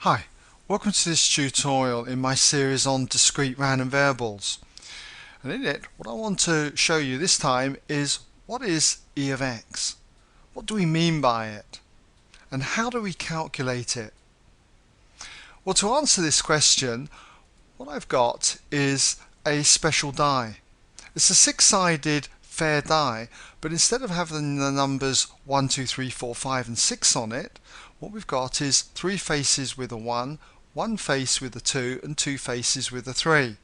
Hi, welcome to this tutorial in my series on discrete random variables. And in it, what I want to show you this time is what is e of x? What do we mean by it? And how do we calculate it? Well, to answer this question, what I've got is a special die. It's a six-sided fair die, but instead of having the numbers 1, 2, 3, 4, 5 and 6 on it, what we've got is three faces with a 1, one face with a 2 and two faces with a 3.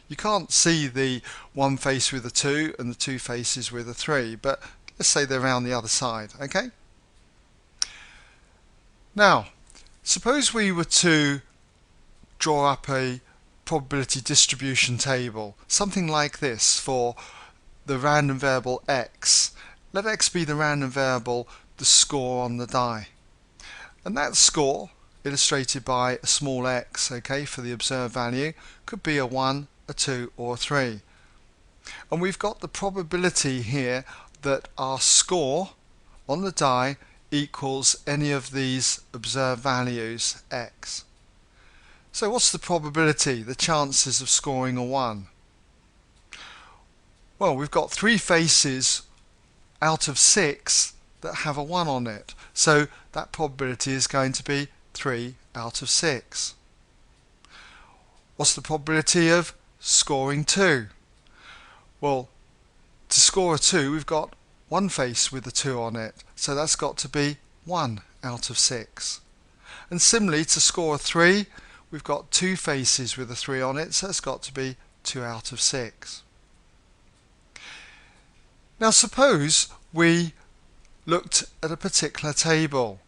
You can't see the one face with a 2 and the two faces with a 3, but let's say they're around the other side, okay? Now, suppose we were to draw up a probability distribution table, something like this for the random variable x. Let x be the random variable, the score on the die. And that score, illustrated by a small x, okay, for the observed value, could be a 1, a 2 or a 3. And we've got the probability here that our score on the die equals any of these observed values, x. So what's the probability, the chances of scoring a 1? Well, we've got three faces out of 6 that have a 1 on it. So that probability is going to be 3 out of 6. What's the probability of scoring 2? Well, to score a 2, we've got one face with a 2 on it. So that's got to be 1 out of 6. And similarly, to score a 3, we've got two faces with a 3 on it. So it's got to be 2 out of 6. Now suppose we looked at a particular table,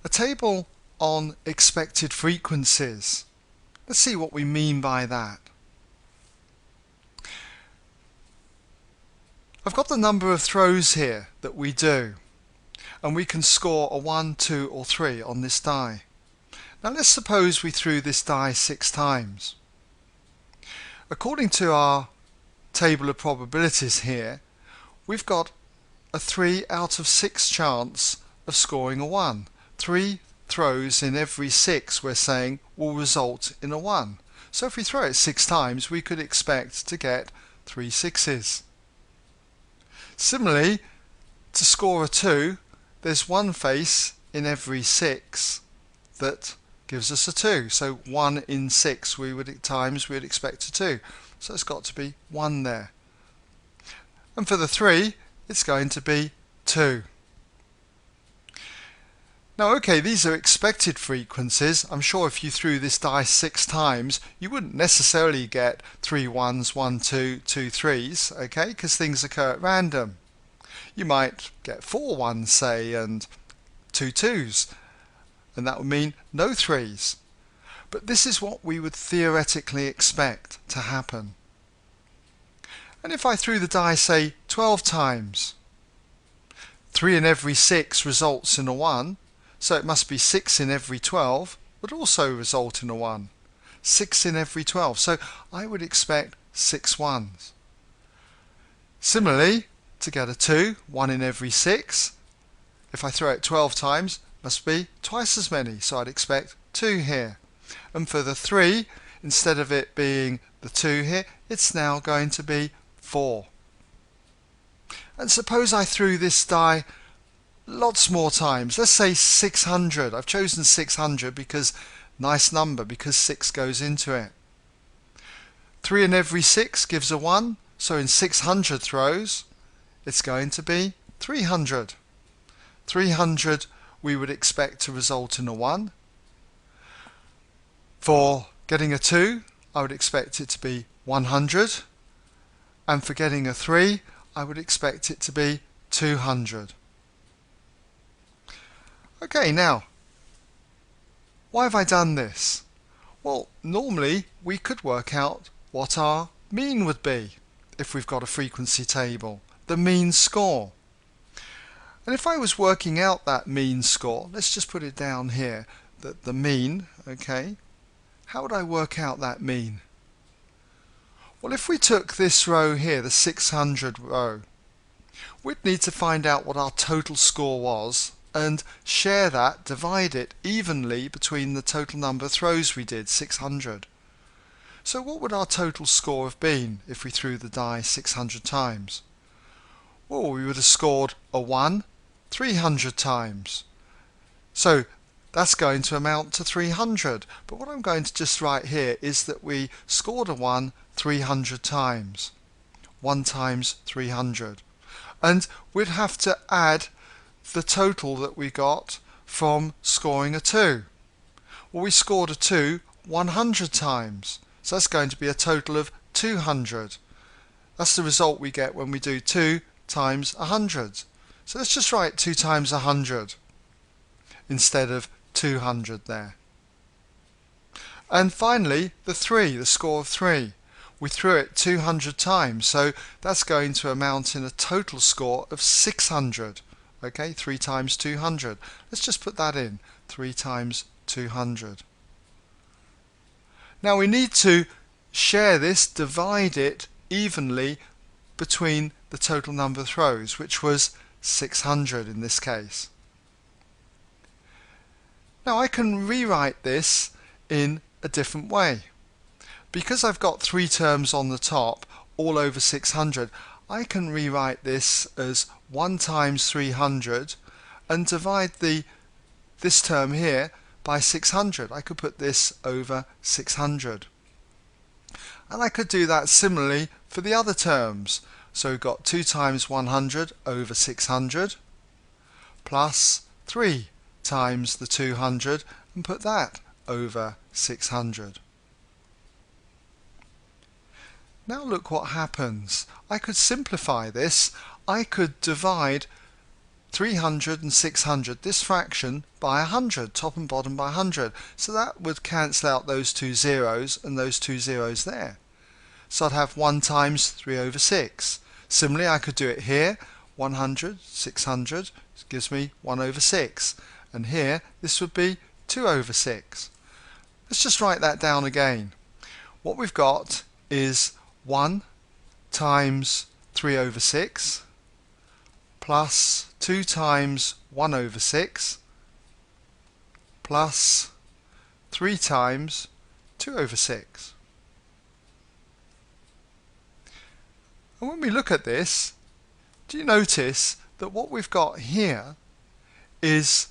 a table on expected frequencies. Let's see what we mean by that. I've got the number of throws here that we do, and we can score a 1, 2 or 3 on this die. Now let's suppose we threw this die 6 times. According to our table of probabilities here, we've got a 3 out of 6 chance of scoring a 1. 3 throws in every 6 we're saying will result in a 1. So if we throw it 6 times, we could expect to get 3 sixes. Similarly, to score a 2, there's one face in every 6 that gives us a 2. So 1 in 6 we would expect a 2. So it's got to be 1 there. And for the 3, it's going to be 2. Now okay, these are expected frequencies. I'm sure if you threw this die 6 times, you wouldn't necessarily get 3 1s, 1 2, 2 3s, okay, because things occur at random. You might get 4 1s, say, and 2 2s, and that would mean no 3s. But this is what we would theoretically expect to happen. And if I threw the die, say, 12 times, 3 in every 6 results in a 1, so it must be 6 in every 12 would also result in a 1. 6 in every 12, so I would expect 6 1s. Similarly, to get a 2, 1 in every 6, if I throw it 12 times, must be twice as many, so I'd expect 2 here. And for the 3, instead of it being the 2 here, it's now going to be 4. And suppose I threw this die lots more times. Let's say 600. I've chosen 600 because nice number, because 6 goes into it. 3 in every 6 gives a 1, so in 600 throws it's going to be 300. 300 we would expect to result in a 1. For getting a 2, I would expect it to be 100. And for getting a 3, I would expect it to be 200. Okay, now, why have I done this? Well, normally we could work out what our mean would be if we've got a frequency table, the mean score. And if I was working out that mean score, let's just put it down here, that the mean, okay, how would I work out that mean? Well, if we took this row here, the 600 row, we'd need to find out what our total score was and share that, divide it evenly between the total number of throws we did, 600. So what would our total score have been if we threw the die 600 times? Well, we would have scored a 1 300 times. So that's going to amount to 300. But what I'm going to just write here is that we scored a 1 300 times. 1 times 300. And we'd have to add the total that we got from scoring a 2. Well, we scored a 2 100 times. So that's going to be a total of 200. That's the result we get when we do 2 times 100. So let's just write 2 times 100 instead of 200 there. And finally, the 3, the score of 3. We threw it 200 times, so that's going to amount in a total score of 600. Okay, 3 times 200. Let's just put that in, 3 times 200. Now we need to share this, divide it evenly between the total number of throws, which was 600 in this case. Now I can rewrite this in a different way. Because I've got 3 terms on the top, all over 600, I can rewrite this as 1 times 300 and divide this term here by 600. I could put this over 600. And I could do that similarly for the other terms. So we've got 2 times 100 over 600 plus 3 times the 200 and put that over 600. Now look what happens. I could simplify this. I could divide 300 and 600, this fraction, by 100, top and bottom by 100. So that would cancel out those 2 zeros and those 2 zeros there. So I'd have 1 times 3 over 6. Similarly, I could do it here. 100, 600 gives me 1 over 6. And here, this would be 2 over 6. Let's just write that down again. What we've got is 1 times 3 over 6 plus 2 times 1 over 6 plus 3 times 2 over 6. And when we look at this, do you notice that what we've got here is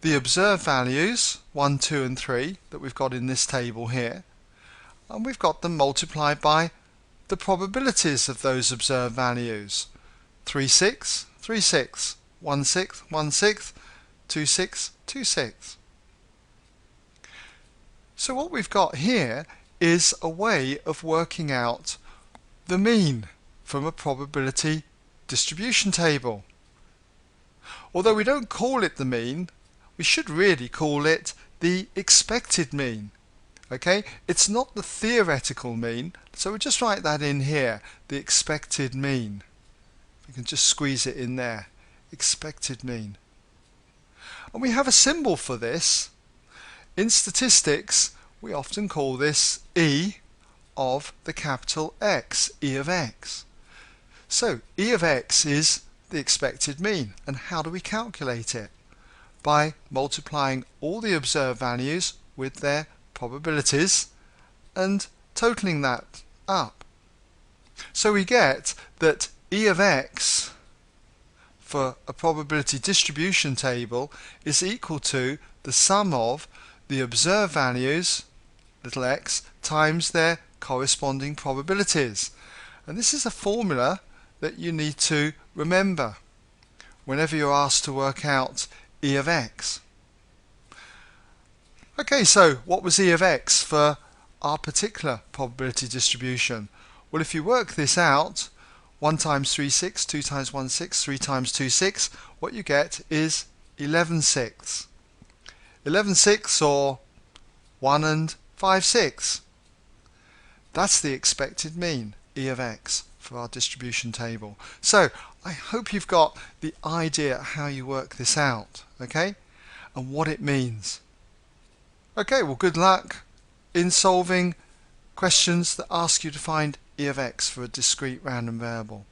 the observed values, 1, 2 and 3, that we've got in this table here, and we've got them multiplied by the probabilities of those observed values. 3, 6, 3, 6, 1, 6, 1, 6, 2, 6, 2, 6. So what we've got here is a way of working out the mean from a probability distribution table. Although we don't call it the mean, we should really call it the expected mean. Okay, it's not the theoretical mean, so we'll just write that in here, the expected mean. You can just squeeze it in there, expected mean. And we have a symbol for this. In statistics, we often call this E of the capital X, E of X. So E of X is the expected mean. And how do we calculate it? By multiplying all the observed values with their probabilities and totaling that up. So we get that E of X for a probability distribution table is equal to the sum of the observed values, little x, times their corresponding probabilities. And this is a formula that you need to remember whenever you're asked to work out E of X. Okay, so what was E of X for our particular probability distribution? Well, if you work this out, 1 times 3, 6, 2 times 1, 6, 3 times 2, 6, what you get is 11 sixths. 11 sixths, or 1 and 5 sixths. That's the expected mean, E of X, for our distribution table. So I hope you've got the idea how you work this out, okay, and what it means. Okay, well, good luck in solving questions that ask you to find E of X for a discrete random variable.